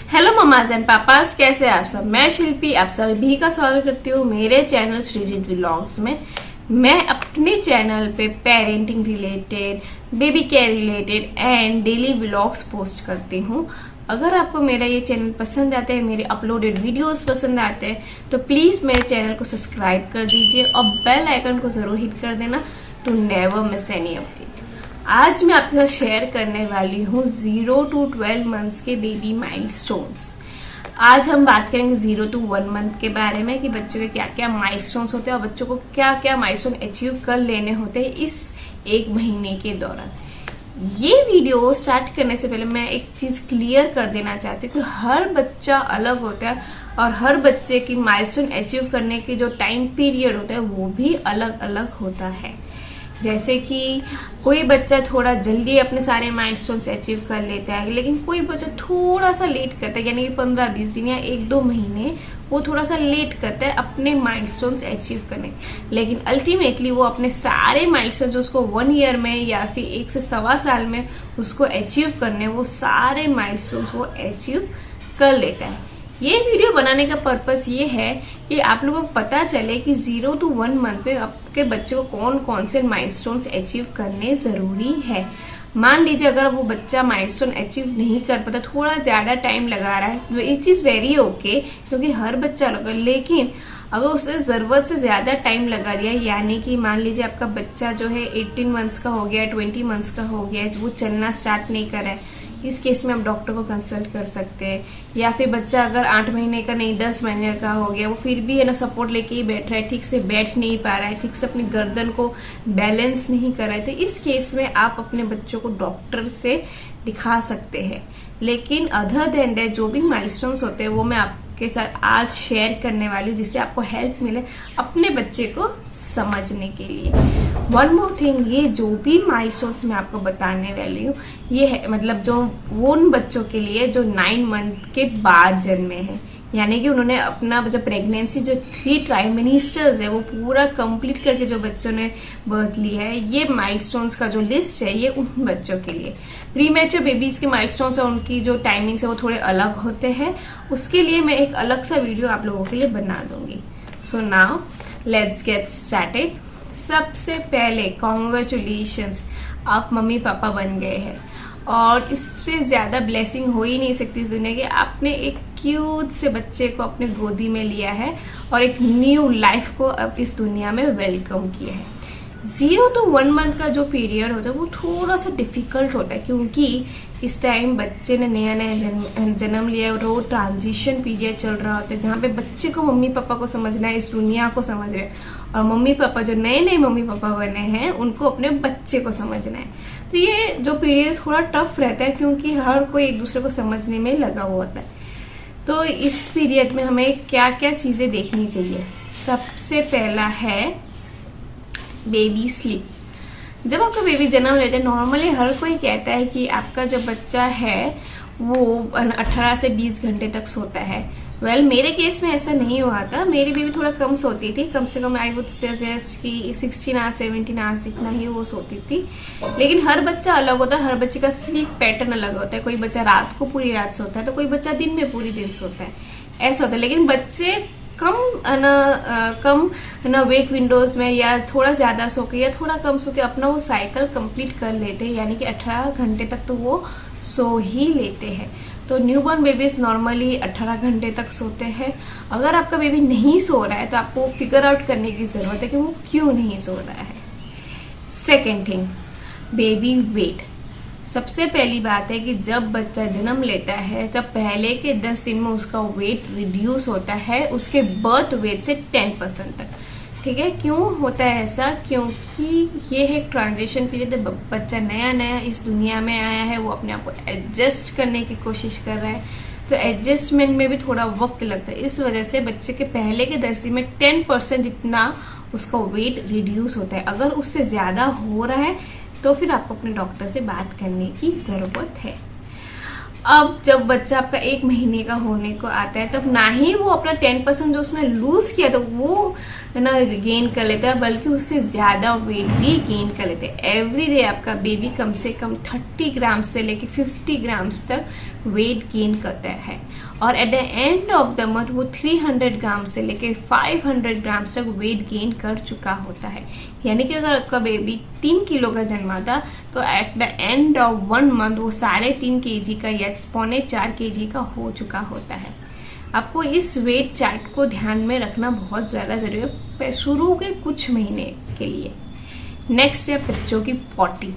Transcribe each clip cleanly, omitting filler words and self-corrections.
Hello mama's and papa's, कैसे आप सब। मैं शिल्पी आप सभी का स्वागत करती हूँ मेरे चैनल श्रीजित व्लॉग्स में। मैं अपने चैनल पे parenting related, baby care related and daily vlogs post करती हूँ। अगर आपको मेरा ये चैनल पसंद आता है, मेरे अपलोडेड वीडियोस पसंद आते हैं, तो प्लीज मेरे चैनल को सब्सक्राइब कर दीजिए और बेल आइकन को जरूर हिट कर देना to never miss any update. आज मैं आपके साथ शेयर करने वाली हूँ 0 to 12 मंथ्स के बेबी माइलस्टोन्स। आज हम बात करेंगे 0 to 1 मंथ के बारे में कि बच्चों के क्या क्या माइलस्टोन्स होते हैं और बच्चों को क्या क्या माइलस्टोन अचीव कर लेने होते हैं इस एक महीने के दौरान। ये वीडियो स्टार्ट करने से पहले मैं एक चीज क्लियर कर देना चाहती हूँ कि हर बच्चा अलग होता है और हर बच्चे की माइलस्टोन अचीव करने की जो टाइम पीरियड होता है वो भी अलग अलग होता है। जैसे कि कोई बच्चा थोड़ा जल्दी अपने सारे माइलस्टोन्स अचीव कर लेता है, लेकिन कोई बच्चा थोड़ा सा लेट करता है, यानी कि 15-20 दिन या 1-2 महीने वो थोड़ा सा लेट करता है अपने माइलस्टोन्स अचीव करने। लेकिन अल्टीमेटली वो अपने सारे माइलस्टोन जो उसको 1 ईयर में या फिर 1 से 1.25 साल में उसको अचीव करने, वो सारे माइलस्टोन्स वो अचीव कर लेता है। ये वीडियो बनाने का पर्पस ये है कि आप लोगों को पता चले कि 0 to 1 मंथ में आपके बच्चे को कौन कौन से माइलस्टोन्स अचीव करने जरूरी है। मान लीजिए अगर वो बच्चा माइलस्टोन अचीव नहीं कर पाता, थोड़ा ज्यादा टाइम लगा रहा है, ये चीज वेरी ओके क्योंकि हर बच्चा लगा। लेकिन अगर उसे जरूरत से ज्यादा टाइम लगा दिया, यानी कि मान लीजिए आपका बच्चा जो है 18 मंथ्स का हो गया, 20 मंथ्स का हो गया, वो चलना स्टार्ट नहीं कर रहा है, इस केस में आप डॉक्टर को कंसल्ट कर सकते हैं। या फिर बच्चा अगर 8 महीने का नहीं 10 महीने का हो गया, वो फिर भी है ना सपोर्ट लेके ही बैठ रहा है, ठीक से बैठ नहीं पा रहा है, ठीक से अपनी गर्दन को बैलेंस नहीं कर रहा है, तो इस केस में आप अपने बच्चों को डॉक्टर से दिखा सकते हैं। लेकिन अदर देन दैट जो भी माइलस्टोन्स होते हैं वो मैं आपके साथ आज शेयर करने वाली हूँ, जिससे आपको हेल्प मिले अपने बच्चे को समझने के लिए। वन मोर थिंग, ये जो भी माइलस्टोन्स मैं आपको बताने वाली हूँ ये है मतलब जो उन बच्चों के लिए जो 9 मंथ के बाद जन्मे हैं, यानी कि उन्होंने अपना जो प्रेगनेंसी जो 3 ट्राइमेस्टर्स है वो पूरा कंप्लीट करके जो बच्चों ने बर्थ ली है, ये माइलस्टोन्स का जो लिस्ट है ये उन बच्चों के लिए। प्रीमैच्योर बेबीज के माइलस्टोन्स और उनकी जो टाइमिंग्स है वो थोड़े अलग होते हैं, उसके लिए मैं एक अलग सा वीडियो आप लोगों के लिए बना दूंगी। So now let's get started. सबसे पहले कॉन्ग्रेचुलेशंस, आप मम्मी पापा बन गए हैं और इससे ज्यादा ब्लेसिंग हो ही नहीं सकती इस दुनिया की। आपने एक क्यूट से बच्चे को अपने गोदी में लिया है और एक न्यू लाइफ को अब इस दुनिया में वेलकम किया है। 0 to 1 मंथ का जो पीरियड होता है वो थोड़ा सा डिफिकल्ट होता है, क्योंकि इस टाइम बच्चे ने नया नया जन्म लिया और वो ट्रांजिशन पीरियड चल रहा होता है, जहाँ पे बच्चे को मम्मी पापा को समझना है, इस दुनिया को समझ रहे हैं, और मम्मी पापा जो नए नए मम्मी पापा बने हैं उनको अपने बच्चे को समझना है। तो ये जो पीरियड थोड़ा टफ रहता है क्योंकि हर कोई एक दूसरे को समझने में लगा हुआ होता है। तो इस पीरियड में हमें क्या क्या चीजें देखनी चाहिए। सबसे पहला है बेबी स्लीप। जब आपका बेबी जन्म लेता है, नॉर्मली हर कोई कहता है कि आपका जो बच्चा है वो 18 से 20 घंटे तक सोता है। मेरे केस में ऐसा नहीं हुआ था, मेरी बेबी थोड़ा कम सोती थी, कम से कम आई वुड सजेस्ट कि 16 आवर्स 17 आवर्स जितना ही वो सोती थी। लेकिन हर बच्चा अलग होता है, हर बच्चे का स्लीप पैटर्न अलग होता है। कोई बच्चा रात को पूरी रात सोता है तो कोई बच्चा दिन में पूरी दिन सोता है, ऐसा होता है। लेकिन बच्चे कम वेक विंडोज में या थोड़ा ज्यादा सो के या थोड़ा कम सो के अपना वो साइकिल कंप्लीट कर लेते हैं, यानी कि 18 घंटे तक तो वो सो ही लेते हैं। तो न्यूबॉर्न बेबीज नॉर्मली 18 घंटे तक सोते हैं। अगर आपका बेबी नहीं सो रहा है तो आपको फिगर आउट करने की जरूरत है कि वो क्यों नहीं सो रहा है। Second thing, baby weight. सबसे पहली बात है कि जब बच्चा जन्म लेता है तब पहले के 10 दिन में उसका वेट रिड्यूस होता है उसके बर्थ वेट से 10% तक। ठीक है, क्यों होता है ऐसा? क्योंकि ये है एक ट्रांजिशन पीरियड, बच्चा नया नया इस दुनिया में आया है, वो अपने आप को एडजस्ट करने की कोशिश कर रहा है, तो एडजस्टमेंट में भी थोड़ा वक्त लगता है। इस वजह से बच्चे के पहले के 10 दिन में 10% जितना उसका वेट रिड्यूस होता है। अगर उससे ज्यादा हो रहा है तो फिर आपको अपने डॉक्टर से बात करने की जरूरत है। अब जब बच्चा आपका 1 महीने का होने को आता है तब ना ही वो अपना 10% जो उसने लूज किया तो वो ना गेन कर लेता है, बल्कि उससे ज्यादा वेट भी गेन कर लेते हैं। एवरी डे आपका बेबी कम से कम 30 ग्राम से लेके 50 ग्राम्स तक वेट गेन करता है और at the end of the month वो 300 ग्राम से लेके 500 ग्राम तक वेट गेन कर चुका होता है। यानी कि अगर आपका बेबी 3 किलो का जन्मा था तो at the end of 1 month वो 3.5 kg का या 3.25 kg का हो चुका होता है। आपको इस वेट चार्ट को ध्यान में रखना बहुत ज़्यादा जरूरी है शुरू के कुछ महीने के लिए। नेक्स्ट है बच्चों की पॉटी।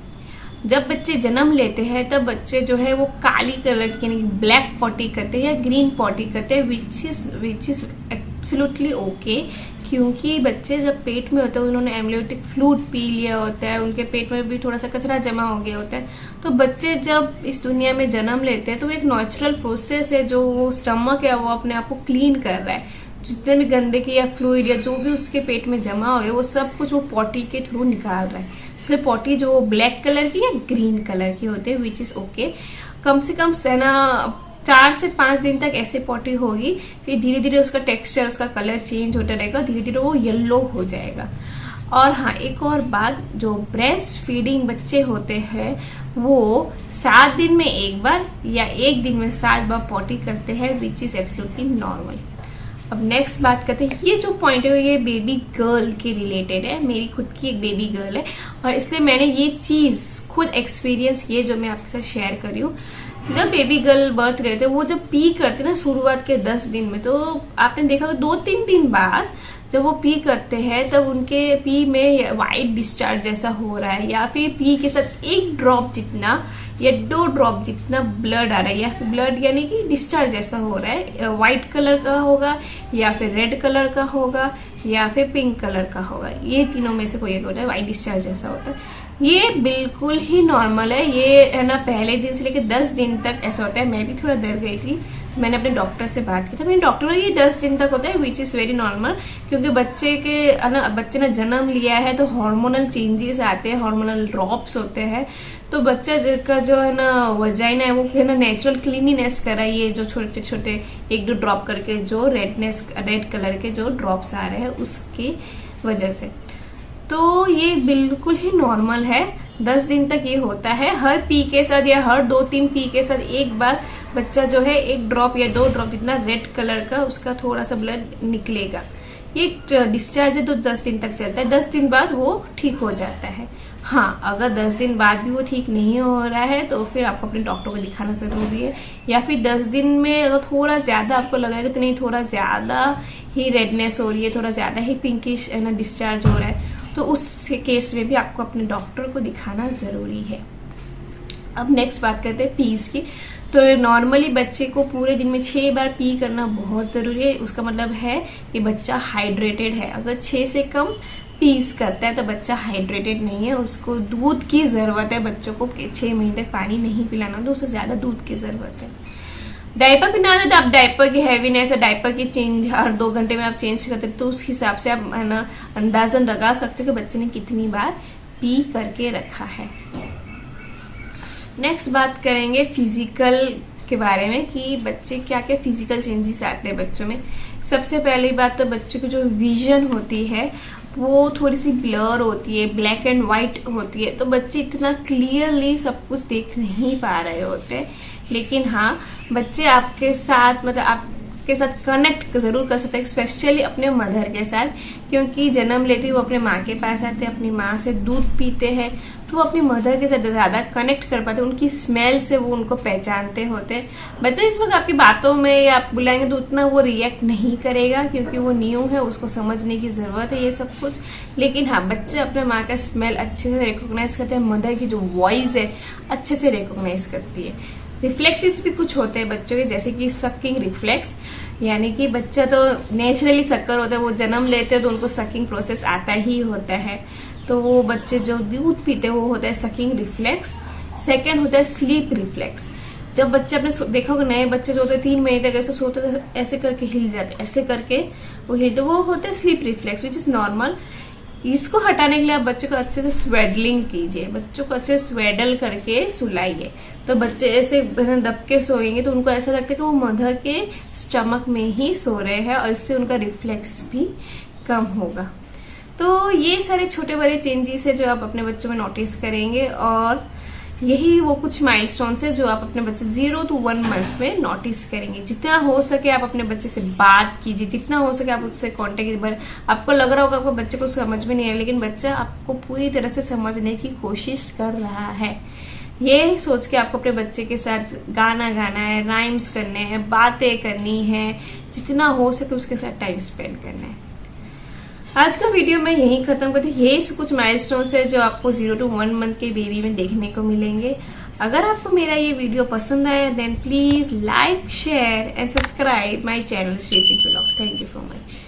जब बच्चे जन्म लेते हैं तब बच्चे जो है वो काली कलर की यानी ब्लैक पॉटी करते हैं या ग्रीन पॉटी करते हैं विच इज एब्सोल्युटली ओके, क्योंकि बच्चे जब पेट में होते हैं उन्होंने एमनियोटिक फ्लूइड पी लिया होता है, उनके पेट में भी थोड़ा सा कचरा जमा हो गया होता है। तो बच्चे जब इस दुनिया में जन्म लेते हैं तो एक नेचुरल प्रोसेस है जो वो स्टमक है वो अपने आप को क्लीन कर रहा है। जितने भी गंदगी या फ्लूइड या जो भी उसके पेट में जमा हो गया वो सब कुछ वो पॉटी के थ्रू निकाल रहा है। इसलिए पॉटी जो ब्लैक कलर की या ग्रीन कलर की होती है विच इज ओके। कम से कम 4 से 5 दिन तक ऐसे पॉटी होगी, फिर धीरे धीरे उसका टेक्सचर उसका कलर चेंज होता रहेगा, धीरे धीरे वो येलो हो जाएगा। और हाँ, एक और बात, जो ब्रेस्ट फीडिंग बच्चे होते हैं वो 7 दिन में एक बार या 1 दिन में 7 बार पॉटी करते हैं विच इज एब्सोल्युटली नॉर्मल। अब नेक्स्ट बात करते हैं, ये जो पॉइंट है ये बेबी गर्ल के रिलेटेड है। मेरी खुद की एक बेबी गर्ल है और इसलिए मैंने ये चीज खुद एक्सपीरियंस किए जो मैं आपके साथ शेयर कर रही हूँ। जब बेबी गर्ल बर्थ करते वो जब पी करते ना शुरुआत के 10 दिन में, तो आपने देखा 2-3 दिन बाद जब वो पी करते हैं तब उनके पी में वाइट डिस्चार्ज जैसा हो रहा है या फिर पी के साथ 1 ड्रॉप जितना या 2 ड्रॉप जितना ब्लड आ रहा है या फिर ब्लड यानी कि डिस्चार्ज जैसा हो रहा है। व्हाइट कलर का होगा या फिर रेड कलर का होगा या फिर पिंक कलर का होगा, ये तीनों में से कोई एक होता है, व्हाइट डिस्चार्ज जैसा होता है। ये बिल्कुल ही नॉर्मल है, ये है ना पहले दिन से लेकर 10 दिन तक ऐसा होता है। मैं भी थोड़ा डर गई थी, मैंने अपने डॉक्टर से बात की था, मेरे डॉक्टर ये 10 दिन तक होता है विच इज वेरी नॉर्मल, क्योंकि बच्चे ने जन्म लिया है तो हार्मोनल चेंजेस आते हैं, हार्मोनल ड्रॉप्स होते हैं। तो बच्चा का जो है ना वजाइना है वो है ना नेचुरल क्लीनिनेस करा, ये जो छोटे छोटे 1-2 ड्रॉप करके जो रेड कलर के जो ड्रॉप्स आ रहे हैं उसके वजह से, तो ये बिल्कुल ही नॉर्मल है। 10 दिन तक ये होता है। हर पी के साथ या हर 2-3 पी के साथ एक बार बच्चा जो है 1 ड्रॉप या 2 ड्रॉप जितना रेड कलर का उसका थोड़ा सा ब्लड निकलेगा। ये डिस्चार्ज है तो 10 दिन तक चलता है, 10 दिन बाद वो ठीक हो जाता है। हाँ, अगर 10 दिन बाद भी वो ठीक नहीं हो रहा है तो फिर आपको अपने डॉक्टर को दिखाना जरूरी है, या फिर 10 दिन में अगर थोड़ा ज्यादा आपको लगेगा तो नहीं थोड़ा ज्यादा ही रेडनेस हो रही है, थोड़ा ज्यादा ही पिंकिश है ना डिस्चार्ज हो रहा है, तो उस केस में भी आपको अपने डॉक्टर को दिखाना जरूरी है। अब नेक्स्ट बात करते हैं पीस की। तो नॉर्मली बच्चे को पूरे दिन में 6 बार पी करना बहुत जरूरी है। उसका मतलब है कि बच्चा हाइड्रेटेड है। अगर 6 से कम पीस करता है तो बच्चा हाइड्रेटेड नहीं है, उसको दूध की जरूरत है। बच्चों को 6 महीने तक पानी नहीं पिलाना, तो उससे ज्यादा दूध की जरूरत है। डायपर पिलाना तो आप डायपर की हैवीनेस है, डायपर की चेंज हर 2 घंटे में आप चेंज करते हैं, तो उस हिसाब से आप है ना अंदाजन लगा सकते हो कि बच्चे ने कितनी बार पी करके रखा है। नेक्स्ट बात करेंगे फिजिकल के बारे में कि बच्चे क्या क्या फिजिकल चेंजेस आते हैं बच्चों में। सबसे पहली बात तो बच्चों की जो विजन होती है वो थोड़ी सी ब्लर होती है, ब्लैक एंड व्हाइट होती है, तो बच्चे इतना क्लियरली सब कुछ देख नहीं पा रहे होते। लेकिन हाँ, बच्चे आपके साथ मतलब आपके साथ कनेक्ट जरूर कर सकते हैं, स्पेशली अपने मदर के साथ, क्योंकि जन्म लेते ही वो अपने माँ के पास आते हैं, अपनी माँ से दूध पीते हैं, तो वो अपनी मदर के साथ ज्यादा कनेक्ट कर पाते हैं। उनकी स्मेल से वो उनको पहचानते होते हैं। बच्चा इस वक्त आपकी बातों में या आप बुलाएंगे तो उतना वो रिएक्ट नहीं करेगा, क्योंकि वो न्यू है, उसको समझने की जरूरत है ये सब कुछ। लेकिन हाँ, बच्चे अपने माँ का स्मेल अच्छे से रिकॉग्नाइज करते हैं, मदर की जो वॉइस है अच्छे से रिकॉग्नाइज करती है। रिफ्लेक्सेस भी कुछ होते हैं बच्चों के, जैसे कि सकिंग रिफ्लेक्स, यानी कि बच्चा तो नेचुरली सक्कर होता है, वो जन्म लेते हैं तो उनको सकिंग प्रोसेस आता ही होता है, तो वो बच्चे जो दूध पीते हैं वो होता है सकिंग रिफ्लेक्स। सेकंड होता है स्लीप रिफ्लेक्स। जब बच्चे अपने देखा होगा नए बच्चे जो होते हैं 3 महीने तक ऐसे सोते हैं, ऐसे करके हिल जाते, ऐसे करके वो हिलते, वो होता है sleep reflex which is normal. इसको हटाने के लिए आप बच्चे को अच्छे से स्वेडलिंग कीजिए, बच्चों को अच्छे से स्वेडल करके सुलाइए, तो बच्चे ऐसे दब के सोएंगे तो उनको ऐसा लगता है कि वो मदर के स्टमक में ही सो रहे हैं, और इससे उनका रिफ्लेक्स भी कम होगा। तो ये सारे छोटे बड़े चेंजेस है जो आप अपने बच्चों में नोटिस करेंगे, और यही वो कुछ माइलस्टोन्स है जो आप अपने बच्चे 0 to 1 मंथ में नोटिस करेंगे। जितना हो सके आप अपने बच्चे से बात कीजिए, जितना हो सके आप उससे कांटेक्ट कीजिए। आपको लग रहा होगा आपको बच्चे को समझ में नहीं आ रहा, लेकिन बच्चा आपको पूरी तरह से समझने की कोशिश कर रहा है। ये सोच के आपको अपने बच्चे के साथ गाना गाना है, राइम्स करने हैं, बातें करनी है, जितना हो सके उसके साथ टाइम स्पेंड करना है। आज का वीडियो मैं यहीं खत्म करती हूँ। यही कुछ माइलस्टोन्स है जो आपको 0 to 1 मंथ के बेबी में देखने को मिलेंगे। अगर आपको मेरा ये वीडियो पसंद आया then please like, share and subscribe my channel Sreejith vlogs. Thank you so much.